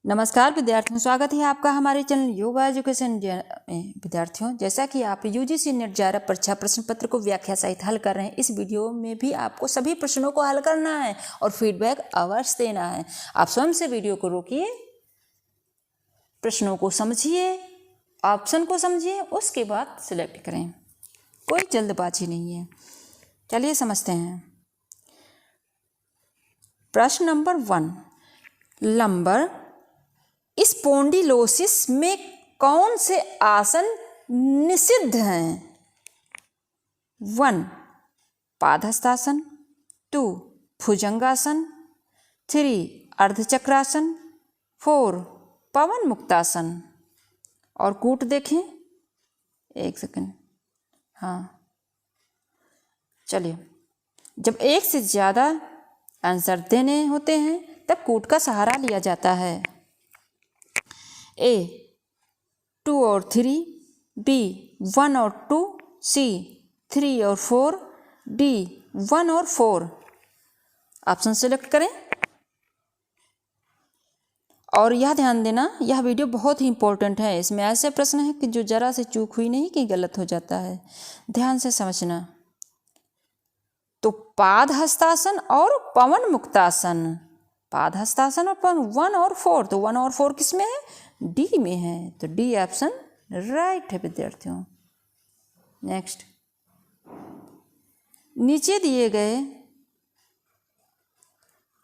नमस्कार विद्यार्थियों, स्वागत है आपका हमारे चैनल योगा एजुकेशन में। विद्यार्थियों, जैसा कि आप यूजीसी नेट JARF परीक्षा प्रश्न पत्र को व्याख्या सहित हल कर रहे हैं, इस वीडियो में भी आपको सभी प्रश्नों को हल करना है और फीडबैक अवश्य देना है। आप स्वयं से वीडियो को रोकिए, प्रश्नों को समझिए, ऑप्शन को समझिए, उसके बाद सिलेक्ट करें। कोई जल्दबाजी नहीं है। चलिए समझते हैं। प्रश्न नंबर 1, लंबर स्पॉन्डिलोसिस में कौन से आसन निषिद्ध हैं? 1 पादहस्तासन, 2 भुजंगासन, 3 अर्धचक्रासन, 4 पवन मुक्तासन। और कूट देखें, एक सेकंड। हाँ, चलिए, जब एक से ज़्यादा आंसर देने होते हैं तब कूट का सहारा लिया जाता है। A 2 और 3, B 1 और 2, C 3 और 4, D 1 और 4। ऑप्शन सेलेक्ट करें। और यह ध्यान देना, यह वीडियो बहुत ही इंपॉर्टेंट है। इसमें ऐसे प्रश्न हैं कि जो जरा से चूक हुई नहीं कि गलत हो जाता है। ध्यान से समझना। तो पादहस्तासन और पवन मुक्तासन, पादहस्तासन और पवन 1 और 4, तो 1 और 4 किस में है? डी में है। तो डी ऑप्शन राइट है विद्यार्थियों। नेक्स्ट, नीचे दिए गए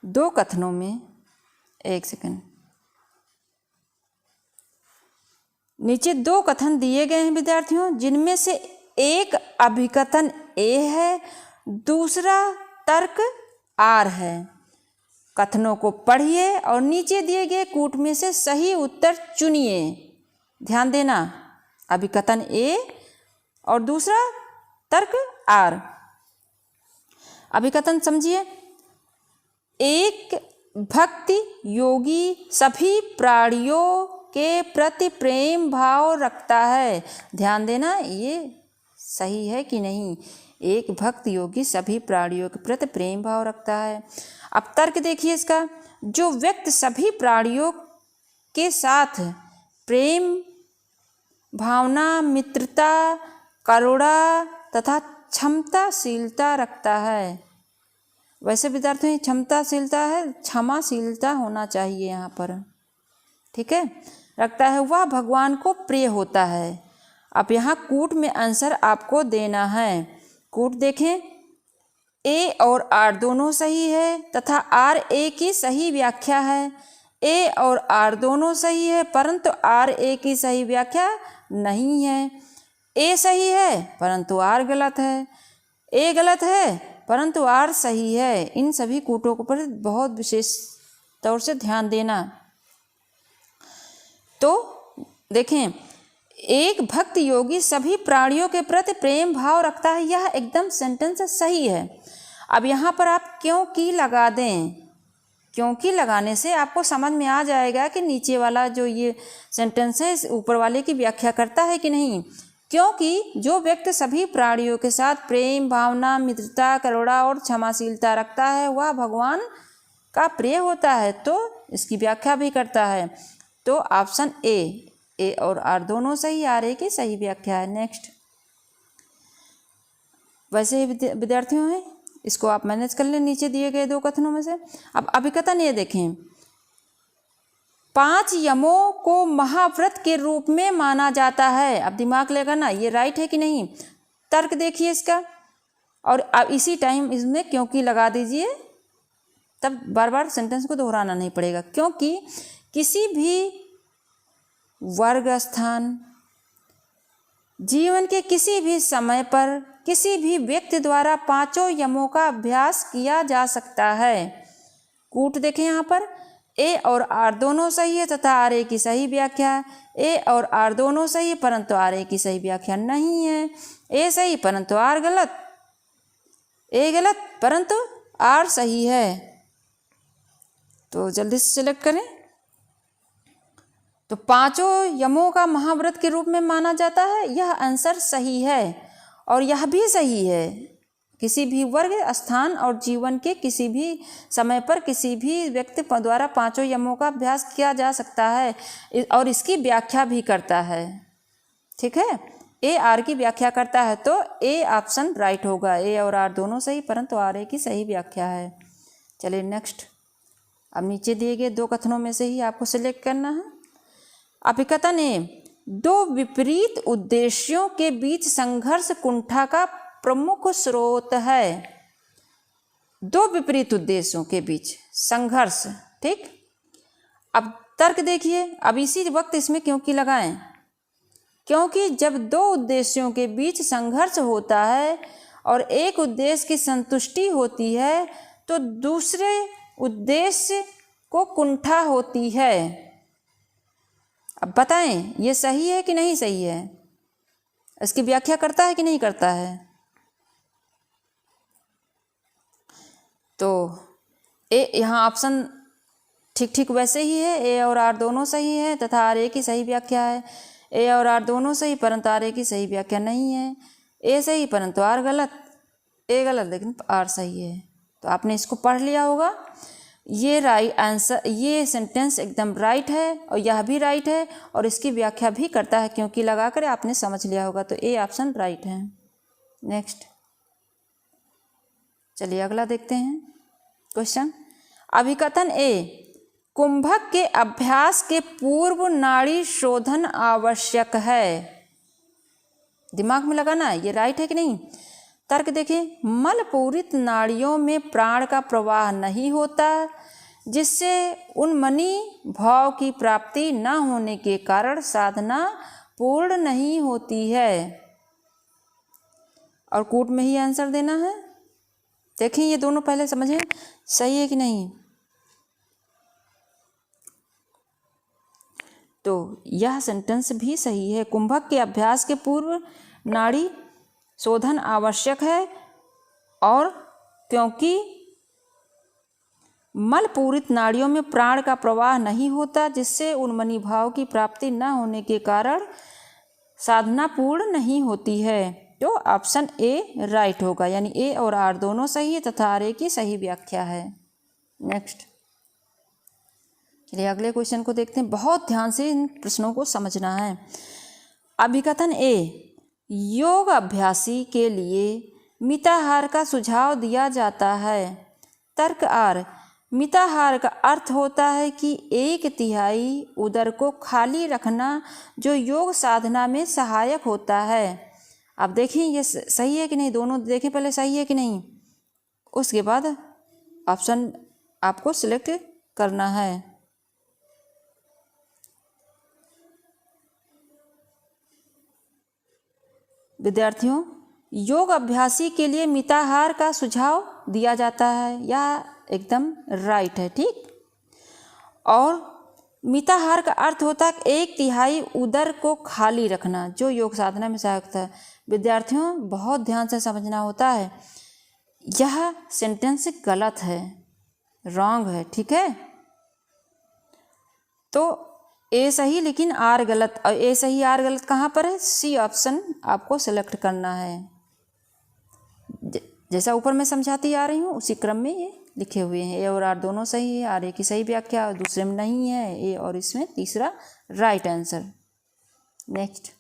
2 कथनों में, एक सेकंड, नीचे 2 कथन दिए गए हैं विद्यार्थियों, जिनमें से एक अभिकथन ए है, दूसरा तर्क आर है। कथनों को पढ़िए और नीचे दिए गए कूट में से सही उत्तर चुनिए। ध्यान देना, अभिकथन ए और दूसरा तर्क आर। अभिकथन समझिए। एक भक्ति योगी सभी प्राणियों के प्रति प्रेम भाव रखता है। ध्यान देना, ये सही है कि नहीं। एक भक्त योगी सभी प्राणियों के प्रति प्रेम भाव रखता है। अब तर्क देखिए इसका। जो व्यक्ति सभी प्राणियों के साथ प्रेम भावना, मित्रता, करुणा तथा क्षमताशीलता रखता है। वैसे विद्यार्थियों, क्षमताशीलता है, क्षमाशीलता होना चाहिए यहाँ पर, ठीक है, रखता है, वह भगवान को प्रिय होता है। अब यहाँ कूट में आंसर आपको देना है। कूट देखें, ए और आर दोनों सही है तथा आर ए की सही व्याख्या है। ए और आर दोनों सही है परंतु आर ए की सही व्याख्या नहीं है। ए सही है परंतु आर गलत है। ए गलत है परंतु आर सही है। इन सभी कूटों पर बहुत विशेष तौर से ध्यान देना। तो देखें, एक भक्त योगी सभी प्राणियों के प्रति प्रेम भाव रखता है, यह एकदम सेंटेंस सही है। अब यहाँ पर आप क्योंकि लगा दें। क्योंकि लगाने से आपको समझ में आ जाएगा कि नीचे वाला जो ये सेंटेंस है ऊपर वाले की व्याख्या करता है कि नहीं। क्योंकि जो व्यक्ति सभी प्राणियों के साथ प्रेम भावना, मित्रता, करुणा और क्षमाशीलता रखता है वह भगवान का प्रिय होता है, तो इसकी व्याख्या भी करता है। तो ऑप्शन ए और आर दोनों सही, आर ए की सही व्याख्या है। नेक्स्ट, वैसे ही विद्यार्थियों है, इसको आप मैनेज कर लें नीचे दिए गए 2 कथनों में से। अब अभिकथन ये देखें, 5 यमों को महाव्रत के रूप में माना जाता है। अब दिमाग लगाना, ये राइट है कि नहीं। तर्क देखिए इसका, और अब इसी टाइम इसमें क्योंकि लगा दीजिए, तब बार बार सेंटेंस को दोहराना नहीं पड़ेगा। क्योंकि किसी भी वर्ग स्थान, जीवन के किसी भी समय पर किसी भी व्यक्ति द्वारा 5 यमों का अभ्यास किया जा सकता है। कूट देखें यहाँ पर, ए और आर दोनों सही है तथा आर ए की सही व्याख्या है। ए और आर दोनों सही है परंतु आर ए की सही व्याख्या नहीं है। ए सही परंतु आर गलत, ए गलत परंतु आर सही है। तो जल्दी से सिलेक्ट करें। तो 5 यमों का महाव्रत के रूप में माना जाता है, यह आंसर सही है और यह भी सही है। किसी भी वर्ग, स्थान और जीवन के किसी भी समय पर किसी भी व्यक्ति द्वारा पांचों यमों का अभ्यास किया जा सकता है और इसकी व्याख्या भी करता है। ठीक है, ए आर की व्याख्या करता है, तो ए ऑप्शन राइट होगा। ए और आर दोनों सही, परंतु आर ए की सही व्याख्या है। चलिए नेक्स्ट। अब नीचे दिए गए दो कथनों में से ही आपको सिलेक्ट करना है। अभिकथन ए, दो विपरीत उद्देश्यों के बीच संघर्ष कुंठा का प्रमुख स्रोत है। दो विपरीत उद्देश्यों के बीच संघर्ष। ठीक, अब तर्क देखिए। अब इसी वक्त इसमें क्योंकि लगाएं, क्योंकि जब दो उद्देश्यों के बीच संघर्ष होता है और एक उद्देश्य की संतुष्टि होती है तो दूसरे उद्देश्य को कुंठा होती है। अब बताएं ये सही है कि नहीं सही है, इसकी व्याख्या करता है कि नहीं करता है। तो ए यहाँ ऑप्शन ठीक ठीक वैसे ही है, ए और आर दोनों सही है तथा आर ए की सही व्याख्या है। ए और आर दोनों सही परंतु आर ए की सही व्याख्या नहीं है। ए सही परंतु आर गलत, ए गलत लेकिन आर सही है। तो आपने इसको पढ़ लिया होगा। ये राइट आंसर, ये सेंटेंस एकदम राइट है और यह भी राइट है और इसकी व्याख्या भी करता है, क्योंकि लगाकर आपने समझ लिया होगा। तो ए ऑप्शन राइट है। नेक्स्ट, चलिए अगला देखते हैं क्वेश्चन। अभिकथन ए, कुंभक के अभ्यास के पूर्व नाड़ी शोधन आवश्यक है। दिमाग में लगाना है, ये राइट है कि नहीं। तर्क देखिए, मलपूरित नाड़ियों में प्राण का प्रवाह नहीं होता, जिससे उन्मनी भाव की प्राप्ति न होने के कारण साधना पूर्ण नहीं होती है। और कूट में ही आंसर देना है। देखिए ये दोनों पहले समझें सही है कि नहीं। तो यह सेंटेंस भी सही है। कुंभक के अभ्यास के पूर्व नाड़ी शोधन आवश्यक है, और क्योंकि मलपूरित नाड़ियों में प्राण का प्रवाह नहीं होता, जिससे उन्मनी भाव की प्राप्ति न होने के कारण साधना पूर्ण नहीं होती है। तो ऑप्शन ए राइट होगा, यानी ए और आर दोनों सही है तथा आर ए की सही व्याख्या है। नेक्स्ट, चलिए अगले क्वेश्चन को देखते हैं। बहुत ध्यान से इन प्रश्नों को समझना है। अभिकथन ए, योग अभ्यासी के लिए मिताहार का सुझाव दिया जाता है। तर्क आर, मिताहार का अर्थ होता है कि 1/3 उदर को खाली रखना, जो योग साधना में सहायक होता है। अब देखिए ये सही है कि नहीं, दोनों देखें पहले सही है कि नहीं, उसके बाद ऑप्शन आपको सिलेक्ट करना है। विद्यार्थियों, योग अभ्यासी के लिए मिताहार का सुझाव दिया जाता है, यह एकदम राइट है। ठीक, और मिताहार का अर्थ होता है 1/3 उदर को खाली रखना, जो योग साधना में सहायक होता है। विद्यार्थियों बहुत ध्यान से समझना होता है, यह सेंटेंस गलत है, रॉन्ग है। ठीक है, तो ए सही लेकिन आर गलत, और ए सही आर गलत कहाँ पर है, सी ऑप्शन आपको सेलेक्ट करना है। जैसा ऊपर मैं समझाती आ रही हूँ उसी क्रम में ये लिखे हुए हैं। ए और आर दोनों सही है, आर ए की सही व्याख्या और दूसरे में नहीं है, ए और इसमें तीसरा राइट आंसर। नेक्स्ट,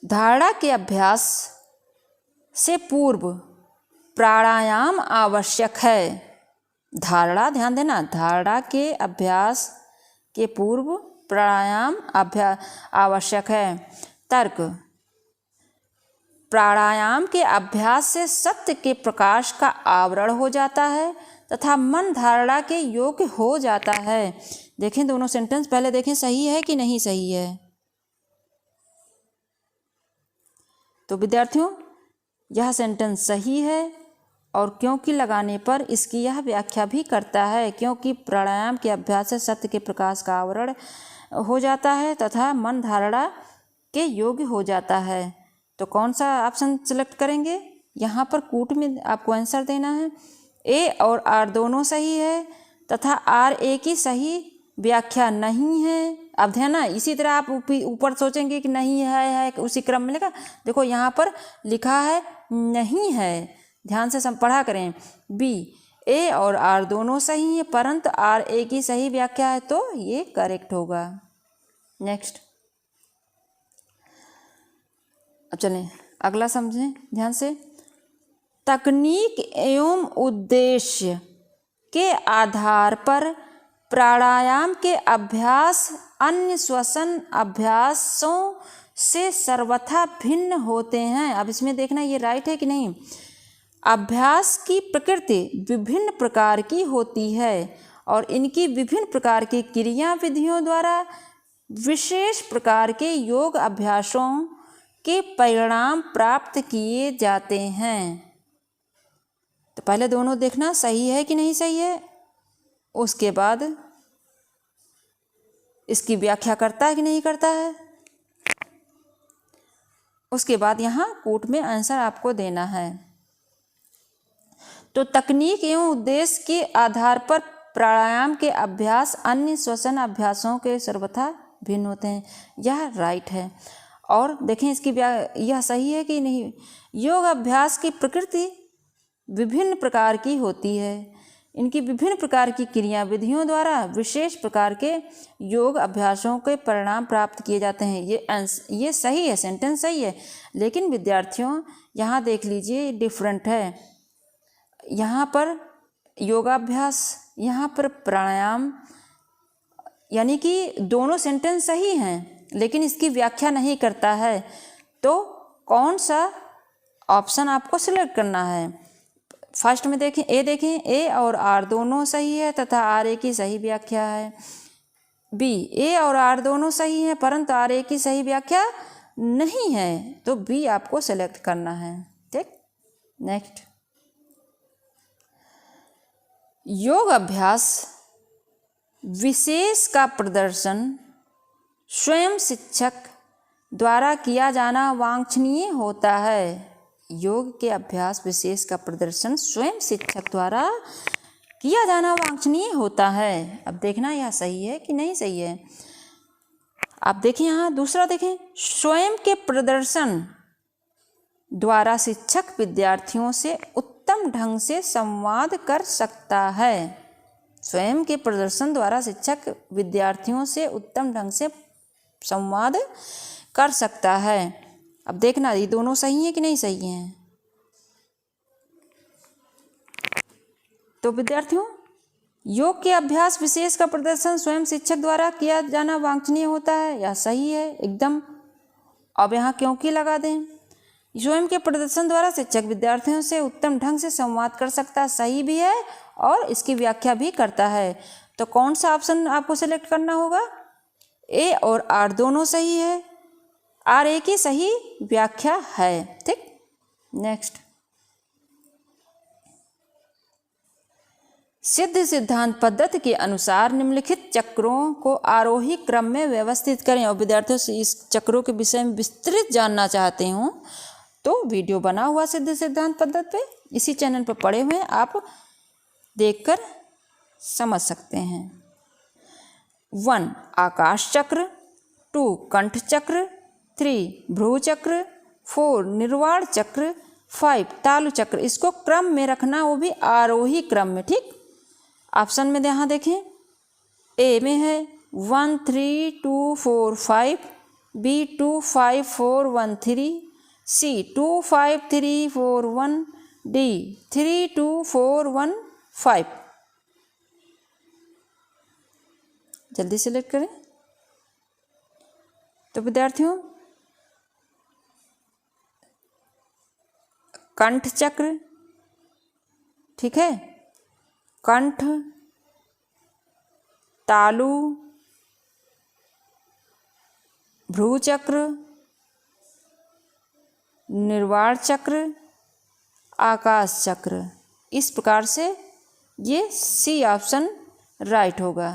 धारणा के अभ्यास से पूर्व प्राणायाम आवश्यक है। धारणा, ध्यान देना, धारणा के अभ्यास के पूर्व प्राणायाम आवश्यक है। तर्क, प्राणायाम के अभ्यास से सत्य के प्रकाश का आवरण हो जाता है तथा मन धारणा के योग्य हो जाता है। देखें दोनों सेंटेंस पहले देखें सही है कि नहीं सही है। तो विद्यार्थियों यह सेंटेंस सही है, और क्योंकि लगाने पर इसकी यह व्याख्या भी करता है, क्योंकि प्राणायाम के अभ्यास से सत्य के प्रकाश का आवरण हो जाता है तथा मन धारणा के योग्य हो जाता है। तो कौन सा ऑप्शन सेलेक्ट करेंगे, यहाँ पर कूट में आपको आंसर देना है। ए और आर दोनों सही है तथा आर ए की सही व्याख्या नहीं है। अब ध्यान ना, इसी तरह आप ऊपर सोचेंगे कि नहीं है उसी क्रम में लिखा। देखो यहाँ पर लिखा है नहीं है। ध्यान से पढ़ा करें। बी, ए और आर दोनों सही हैं परंतु आर ए की सही व्याख्या है, तो ये करेक्ट होगा। नेक्स्ट, अब चलें अगला समझें ध्यान से। तकनीक एवं उद्देश्य के आधार पर प्राणायाम के अभ्यास अन्य श्वसन अभ्यासों से सर्वथा भिन्न होते हैं। अब इसमें देखना ये राइट है कि नहीं। अभ्यास की प्रकृति विभिन्न प्रकार की होती है और इनकी विभिन्न प्रकार की क्रिया विधियों द्वारा विशेष प्रकार के योग अभ्यासों के परिणाम प्राप्त किए जाते हैं। तो पहले दोनों देखना सही है कि नहीं सही है, उसके बाद इसकी व्याख्या करता है कि नहीं करता है, उसके बाद यहाँ कोट में आंसर आपको देना है। तो तकनीक एवं उद्देश्य के आधार पर प्राणायाम के अभ्यास अन्य श्वसन अभ्यासों के सर्वथा भिन्न होते हैं, यह राइट है। और देखें इसकी यह सही है कि नहीं। योग अभ्यास की प्रकृति विभिन्न प्रकार की होती है, इनकी विभिन्न प्रकार की क्रिया विधियों द्वारा विशेष प्रकार के योग अभ्यासों के परिणाम प्राप्त किए जाते हैं। ये सही है, सेंटेंस सही है, लेकिन विद्यार्थियों यहाँ देख लीजिए डिफरेंट है। यहाँ पर योगाभ्यास, यहाँ पर प्राणायाम, यानी कि दोनों सेंटेंस सही हैं लेकिन इसकी व्याख्या नहीं करता है। तो कौन सा ऑप्शन आपको सिलेक्ट करना है। फर्स्ट में देखें, ए और आर दोनों सही है तथा आर ए की सही व्याख्या है। बी, ए और आर दोनों सही हैं परंतु आर ए की सही व्याख्या नहीं है, तो बी आपको सेलेक्ट करना है। ठीक, नेक्स्ट। योग अभ्यास विशेष का प्रदर्शन स्वयं शिक्षक द्वारा किया जाना वांछनीय होता है। योग के अभ्यास विशेष का प्रदर्शन स्वयं शिक्षक द्वारा किया जाना वांछनीय होता है। अब देखना यह सही है कि नहीं सही है। आप देखें यहाँ दूसरा देखें, स्वयं के प्रदर्शन द्वारा शिक्षक विद्यार्थियों से उत्तम ढंग से संवाद कर सकता है। स्वयं के प्रदर्शन द्वारा शिक्षक विद्यार्थियों से उत्तम ढंग से संवाद कर सकता है। अब देखना ये दोनों सही हैं कि नहीं सही हैं। तो विद्यार्थियों, योग के अभ्यास विशेष का प्रदर्शन स्वयं शिक्षक द्वारा किया जाना वांछनीय होता है, यह सही है एकदम। अब यहाँ क्योंकि लगा दें। स्वयं के प्रदर्शन द्वारा शिक्षक विद्यार्थियों से उत्तम ढंग से संवाद कर सकता है, सही भी है और इसकी व्याख्या भी करता है। तो कौन सा ऑप्शन आपको सेलेक्ट करना होगा। ए और आर दोनों सही है, आर ए की सही व्याख्या है। ठीक, नेक्स्ट। सिद्ध सिद्धांत पद्धति के अनुसार निम्नलिखित चक्रों को आरोही क्रम में व्यवस्थित करें। और विद्यार्थियों से इस चक्रों के विषय में विस्तृत जानना चाहते हो तो वीडियो बना हुआ सिद्ध सिद्धांत पद्धति पे इसी चैनल पर पड़े हुए आप देखकर समझ सकते हैं। 1 आकाश चक्र, 2 कंठ चक्र, 3 भ्रू चक्र, 4 निर्वाण चक्र, 5 तालु चक्र। इसको क्रम में रखना, वो भी आरोही क्रम में। ठीक, ऑप्शन में यहाँ देखें, ए में है 1 3 2 4 5, बी 2 5 4 1 3, सी 2 5 3 4 1, डी 3 2 4 1 5। जल्दी सिलेक्ट करें। तो विद्यार्थियों, कंठ चक्र, ठीक है, कंठ, तालु, भ्रू चक्र, निर्वाण चक्र, आकाश चक्र। इस प्रकार से ये सी ऑप्शन राइट होगा।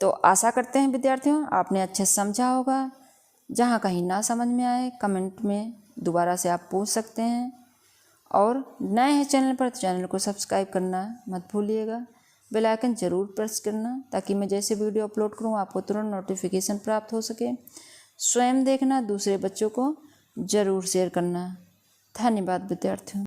तो आशा करते हैं विद्यार्थियों आपने अच्छे से समझा होगा। जहाँ कहीं ना समझ में आए कमेंट में दोबारा से आप पूछ सकते हैं। और नए हैं चैनल पर तो चैनल को सब्सक्राइब करना मत भूलिएगा। बेल आइकन ज़रूर प्रेस करना ताकि मैं जैसे वीडियो अपलोड करूँ आपको तुरंत नोटिफिकेशन प्राप्त हो सके। स्वयं देखना, दूसरे बच्चों को ज़रूर शेयर करना। धन्यवाद विद्यार्थियों।